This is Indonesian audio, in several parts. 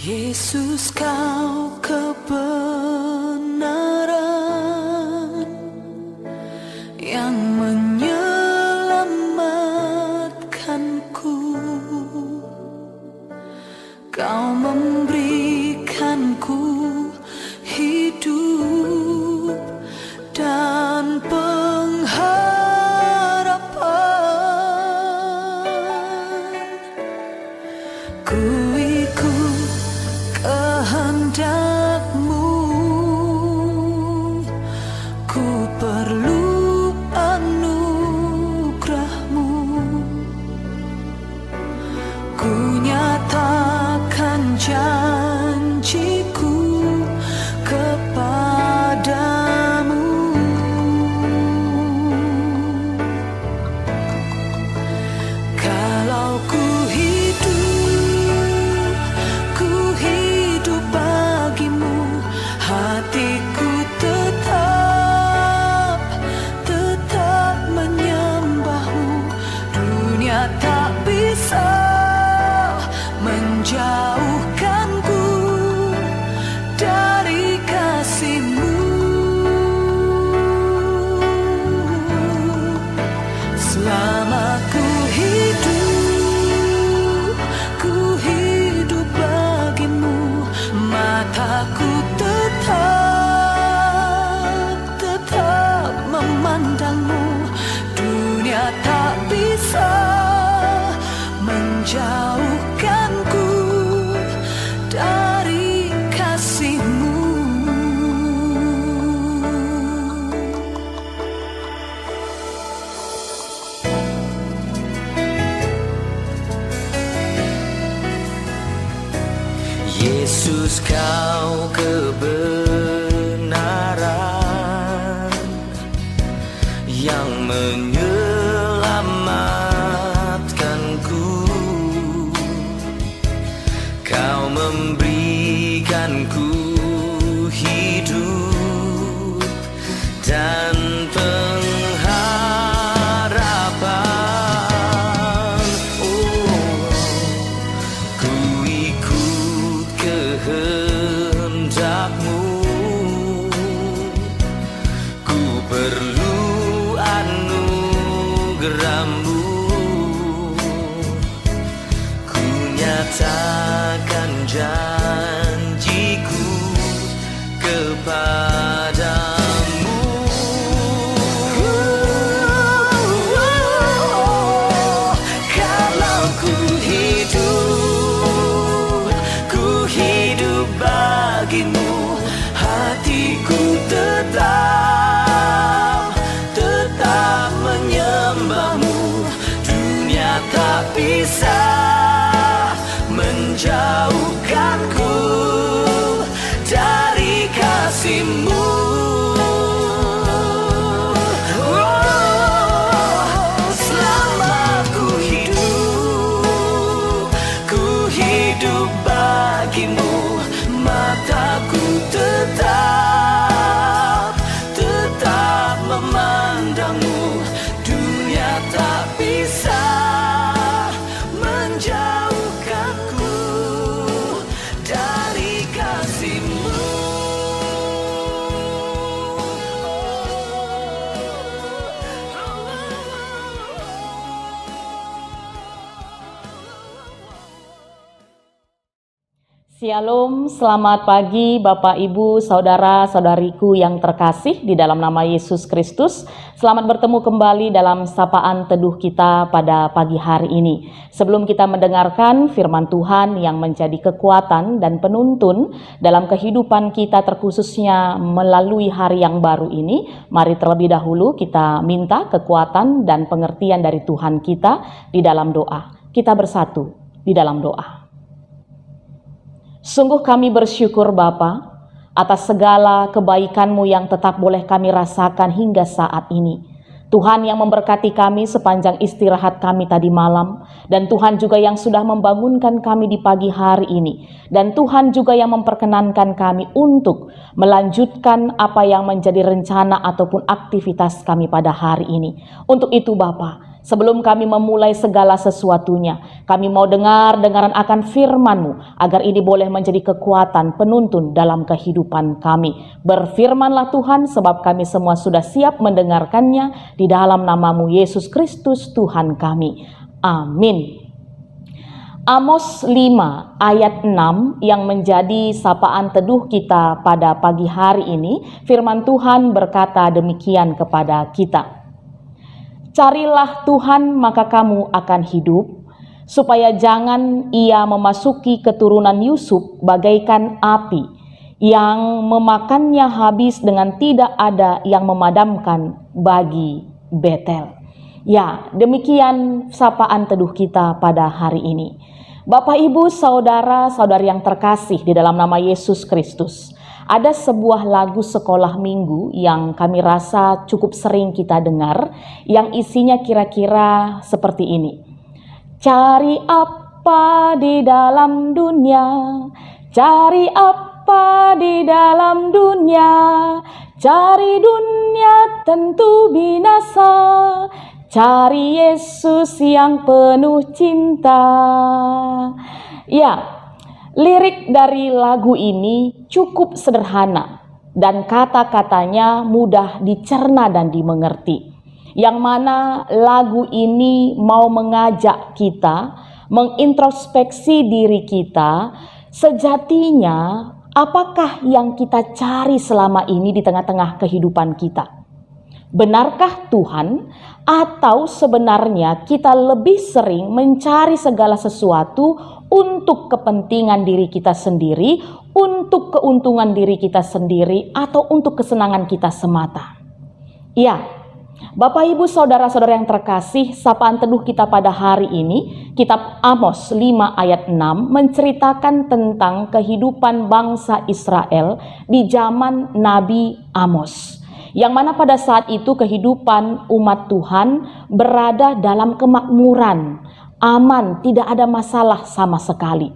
Yesus, kau kebenaran yang menyelamatkanku. Kau memberikanku hidup dan pengharapan. Ku ikut kehendak-Mu, ku perlu anugerah-Mu. Ku nyatakan janjiku kepadamu. Kalau ku hidup bagimu, hatiku tetap menyembah-Mu. Dunia tak bisa menjauhkanku dari kasih-Mu. Selama ku hidup bagimu, mataku tetap memandang-Mu. Dunia tak bisa menjauhkanku dari kasih-Mu. Yesus, kau kebenaran yang menyelamatkanku. Kau memberikanku hidup dan pengharapan. Ku ikut kehendak-Mu, ku perlu anugerah-Mu. Ku nyatakan janjiku kepadamu. Kalau ku hidup bagimu, hatiku tetap menyembah-Mu. Dunia tak bisa menjauhkanku dari kasih-Mu. Selama ku hidup bagimu, mataku tetap memandang-Mu. Dunia tak bisa menjauhkanku dari kasih-Mu. Shalom, selamat pagi Bapak, Ibu, Saudara-saudariku yang terkasih di dalam nama Yesus Kristus. Selamat bertemu kembali dalam sapaan teduh kita pada pagi hari ini. Sebelum kita mendengarkan firman Tuhan yang menjadi kekuatan dan penuntun dalam kehidupan kita terkhususnya melalui hari yang baru ini, mari terlebih dahulu kita minta kekuatan dan pengertian dari Tuhan kita di dalam doa. Kita bersatu di dalam doa. Sungguh kami bersyukur Bapa atas segala kebaikan-Mu yang tetap boleh kami rasakan hingga saat ini. Tuhan yang memberkati kami sepanjang istirahat kami tadi malam, dan Tuhan juga yang sudah membangunkan kami di pagi hari ini, dan Tuhan juga yang memperkenankan kami untuk melanjutkan apa yang menjadi rencana ataupun aktivitas kami pada hari ini. Untuk itu Bapa, Sebelum kami memulai segala sesuatunya, kami mau dengaran akan firman-Mu, agar ini boleh menjadi kekuatan penuntun dalam kehidupan kami. Berfirmanlah Tuhan, sebab kami semua sudah siap mendengarkannya, di dalam nama-Mu Yesus Kristus Tuhan kami. Amin. Amos 5 ayat 6 yang menjadi sapaan teduh kita pada pagi hari ini, firman Tuhan berkata demikian kepada kita. Carilah Tuhan maka kamu akan hidup, supaya jangan Ia memasuki keturunan Yusuf bagaikan api, yang memakannya habis dengan tidak ada yang memadamkan bagi Betel. Ya, demikian sapaan teduh kita pada hari ini. Bapak, Ibu, saudara-saudari yang terkasih di dalam nama Yesus Kristus. Ada sebuah lagu sekolah minggu yang kami rasa cukup sering kita dengar, yang isinya kira-kira seperti ini. Cari apa di dalam dunia? Cari apa di dalam dunia? Cari dunia tentu binasa. Cari Yesus yang penuh cinta. Ya, lirik dari lagu ini cukup sederhana dan kata-katanya mudah dicerna dan dimengerti. Yang mana lagu ini mau mengajak kita mengintrospeksi diri kita, sejatinya apakah yang kita cari selama ini di tengah-tengah kehidupan kita? Benarkah Tuhan, atau sebenarnya kita lebih sering mencari segala sesuatu untuk kepentingan diri kita sendiri, untuk keuntungan diri kita sendiri, atau untuk kesenangan kita semata? Ya, Bapak, Ibu, saudara-saudara yang terkasih, sapaan teduh kita pada hari ini, kitab Amos 5 ayat 6 menceritakan tentang kehidupan bangsa Israel di zaman Nabi Amos. Yang mana pada saat itu kehidupan umat Tuhan berada dalam kemakmuran, aman, tidak ada masalah sama sekali.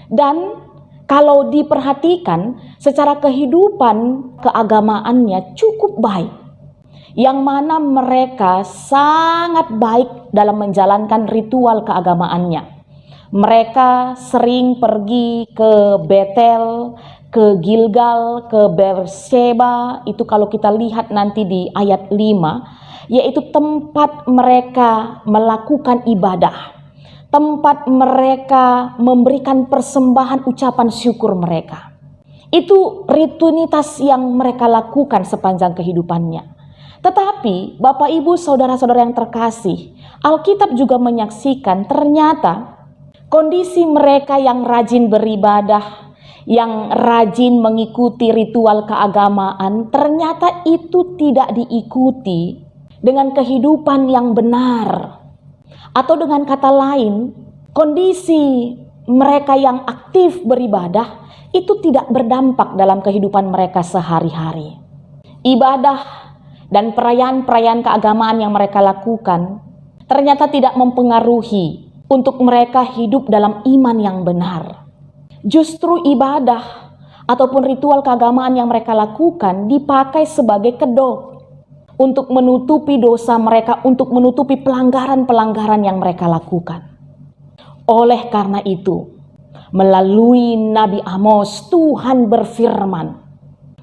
Dan kalau diperhatikan secara kehidupan keagamaannya cukup baik. Yang mana mereka sangat baik dalam menjalankan ritual keagamaannya. Mereka sering pergi ke Betel, ke Gilgal, ke Beersheba, itu kalau kita lihat nanti di ayat 5, yaitu tempat mereka melakukan ibadah, tempat mereka memberikan persembahan ucapan syukur mereka. Itu rutinitas yang mereka lakukan sepanjang kehidupannya. Tetapi Bapak, Ibu, saudara-saudara yang terkasih, Alkitab juga menyaksikan ternyata kondisi mereka yang rajin beribadah, yang rajin mengikuti ritual keagamaan, ternyata itu tidak diikuti dengan kehidupan yang benar. Atau dengan kata lain, kondisi mereka yang aktif beribadah itu tidak berdampak dalam kehidupan mereka sehari-hari. Ibadah dan perayaan-perayaan keagamaan yang mereka lakukan ternyata tidak mempengaruhi untuk mereka hidup dalam iman yang benar. Justru ibadah ataupun ritual keagamaan yang mereka lakukan dipakai sebagai kedok untuk menutupi dosa mereka, untuk menutupi pelanggaran-pelanggaran yang mereka lakukan. Oleh karena itu, melalui Nabi Amos, Tuhan berfirman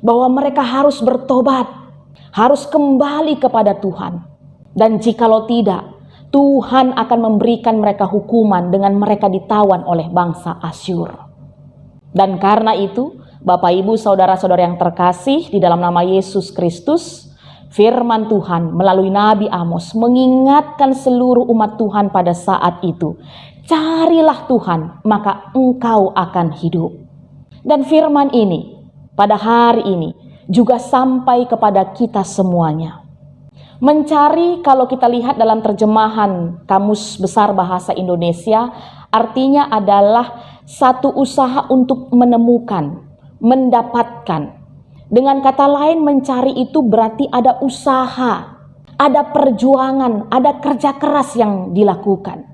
bahwa mereka harus bertobat, harus kembali kepada Tuhan. Dan jikalau tidak, Tuhan akan memberikan mereka hukuman dengan mereka ditawan oleh bangsa Asyur. Dan karena itu, Bapak, Ibu, saudara-saudara yang terkasih di dalam nama Yesus Kristus, firman Tuhan melalui Nabi Amos mengingatkan seluruh umat Tuhan pada saat itu. Carilah Tuhan, maka engkau akan hidup. Dan firman ini pada hari ini juga sampai kepada kita semuanya. Mencari, kalau kita lihat dalam terjemahan Kamus Besar Bahasa Indonesia, artinya adalah satu usaha untuk menemukan, mendapatkan. Dengan kata lain, mencari itu berarti ada usaha, ada perjuangan, ada kerja keras yang dilakukan.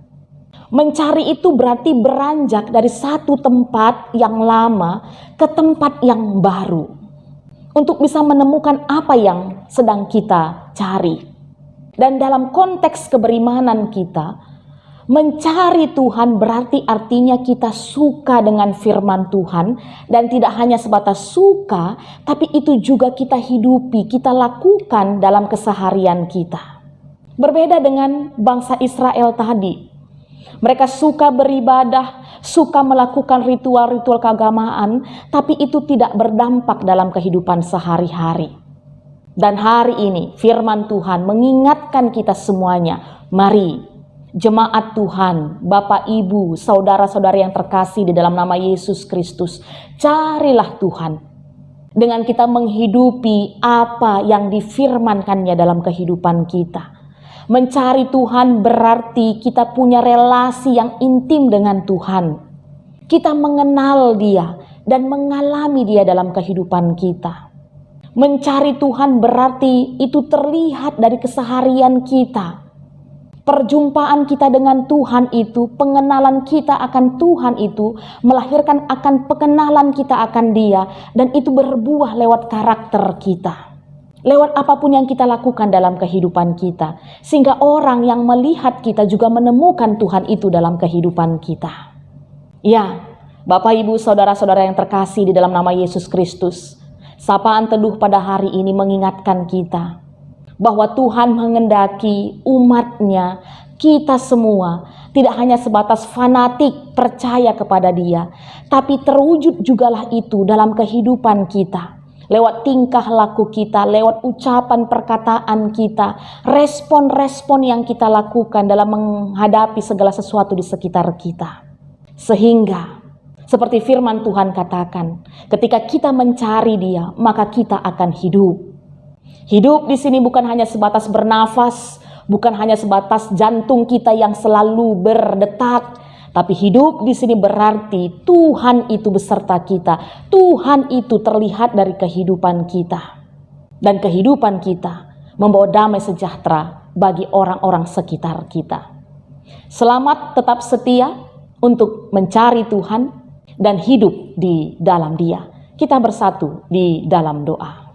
Mencari itu berarti beranjak dari satu tempat yang lama ke tempat yang baru, untuk bisa menemukan apa yang sedang kita cari. Dan dalam konteks keberimanan kita, mencari Tuhan berarti artinya kita suka dengan firman Tuhan, dan tidak hanya sebatas suka, tapi itu juga kita hidupi, kita lakukan dalam keseharian kita. Berbeda dengan bangsa Israel tadi. Mereka suka beribadah, suka melakukan ritual-ritual keagamaan, tapi itu tidak berdampak dalam kehidupan sehari-hari. Dan hari ini firman Tuhan mengingatkan kita semuanya, mari jemaat Tuhan, Bapak, Ibu, saudara-saudara yang terkasih di dalam nama Yesus Kristus, carilah Tuhan. Dengan kita menghidupi apa yang difirmankannya dalam kehidupan kita. Mencari Tuhan berarti kita punya relasi yang intim dengan Tuhan. Kita mengenal Dia dan mengalami Dia dalam kehidupan kita. Mencari Tuhan berarti itu terlihat dari keseharian kita. Perjumpaan kita dengan Tuhan itu, pengenalan kita akan Tuhan itu, melahirkan akan pengenalan kita akan Dia, dan itu berbuah lewat karakter kita. Lewat apapun yang kita lakukan dalam kehidupan kita, sehingga orang yang melihat kita juga menemukan Tuhan itu dalam kehidupan kita. Ya, Bapak, Ibu, saudara-saudara yang terkasih di dalam nama Yesus Kristus, sapaan teduh pada hari ini mengingatkan kita bahwa Tuhan menghendaki umat-Nya, kita semua, tidak hanya sebatas fanatik percaya kepada Dia, tapi terwujud jugalah itu dalam kehidupan kita. Lewat tingkah laku kita, lewat ucapan perkataan kita, respon-respon yang kita lakukan dalam menghadapi segala sesuatu di sekitar kita. Sehingga, seperti firman Tuhan katakan, ketika kita mencari Dia, maka kita akan hidup. Hidup di sini bukan hanya sebatas bernafas, bukan hanya sebatas jantung kita yang selalu berdetak, tapi hidup di sini berarti Tuhan itu beserta kita. Tuhan itu terlihat dari kehidupan kita. Dan kehidupan kita membawa damai sejahtera bagi orang-orang sekitar kita. Selamat tetap setia untuk mencari Tuhan dan hidup di dalam Dia. Kita bersatu di dalam doa.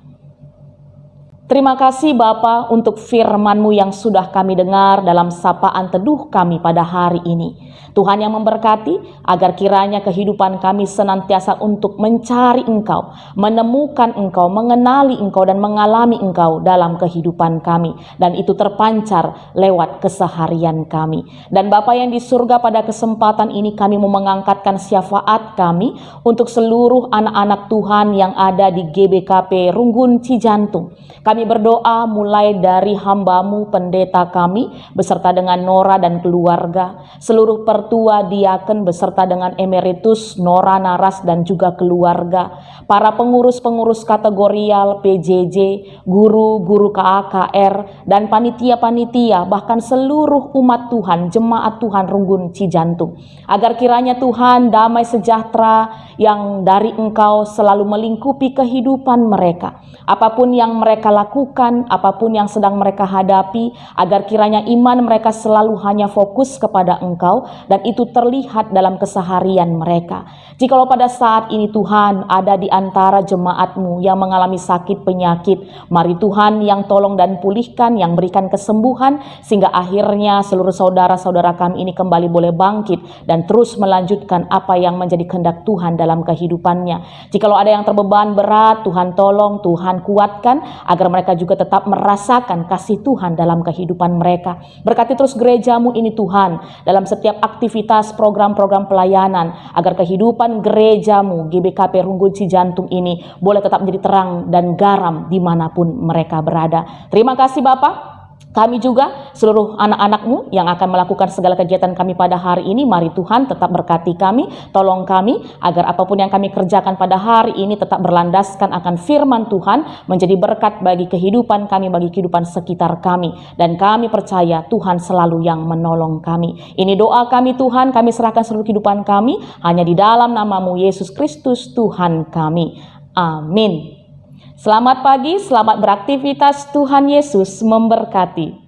Terima kasih Bapa untuk firman-Mu yang sudah kami dengar dalam sapaan teduh kami pada hari ini. Tuhan yang memberkati agar kiranya kehidupan kami senantiasa untuk mencari Engkau, menemukan Engkau, mengenali Engkau dan mengalami Engkau dalam kehidupan kami. Dan itu terpancar lewat keseharian kami. Dan Bapa yang di surga, pada kesempatan ini kami mau mengangkatkan syafaat kami untuk seluruh anak-anak Tuhan yang ada di GBKP Runggun Cijantung. Kami berdoa mulai dari hamba-Mu, pendeta kami, beserta dengan Nora dan keluarga, seluruh pertua diaken beserta dengan emeritus, Nora, Naras dan juga keluarga, para pengurus-pengurus kategorial, PJJ, guru-guru KAKR, dan panitia-panitia, bahkan seluruh umat Tuhan, jemaat Tuhan Runggun Cijantung. Agar kiranya Tuhan damai sejahtera yang dari Engkau selalu melingkupi kehidupan mereka. Apapun yang mereka lakukan, apapun yang sedang mereka hadapi, agar kiranya iman mereka selalu hanya fokus kepada Engkau, dan itu terlihat dalam keseharian mereka. Jikalau pada saat ini Tuhan ada di antara jemaat-Mu yang mengalami sakit penyakit, mari Tuhan yang tolong dan pulihkan, yang berikan kesembuhan, sehingga akhirnya seluruh saudara-saudara kami ini kembali boleh bangkit dan terus melanjutkan apa yang menjadi kehendak Tuhan dalam kehidupannya. Jikalau ada yang terbeban berat, Tuhan tolong, Tuhan kuatkan, agar mereka juga tetap merasakan kasih Tuhan dalam kehidupan mereka. Berkati terus gereja-Mu ini Tuhan, dalam setiap aktivitas program-program pelayanan, agar kehidupan gereja-Mu GBKP Runggun Cijantung ini boleh tetap menjadi terang dan garam dimanapun mereka berada. Terima kasih Bapak. Kami juga seluruh anak-anak-Mu yang akan melakukan segala kegiatan kami pada hari ini, mari Tuhan tetap berkati kami, tolong kami agar apapun yang kami kerjakan pada hari ini tetap berlandaskan akan firman Tuhan, menjadi berkat bagi kehidupan kami, bagi kehidupan sekitar kami. Dan kami percaya Tuhan selalu yang menolong kami. Ini doa kami Tuhan, kami serahkan seluruh kehidupan kami hanya di dalam nama-Mu Yesus Kristus Tuhan kami. Amin. Selamat pagi, selamat beraktivitas, Tuhan Yesus memberkati.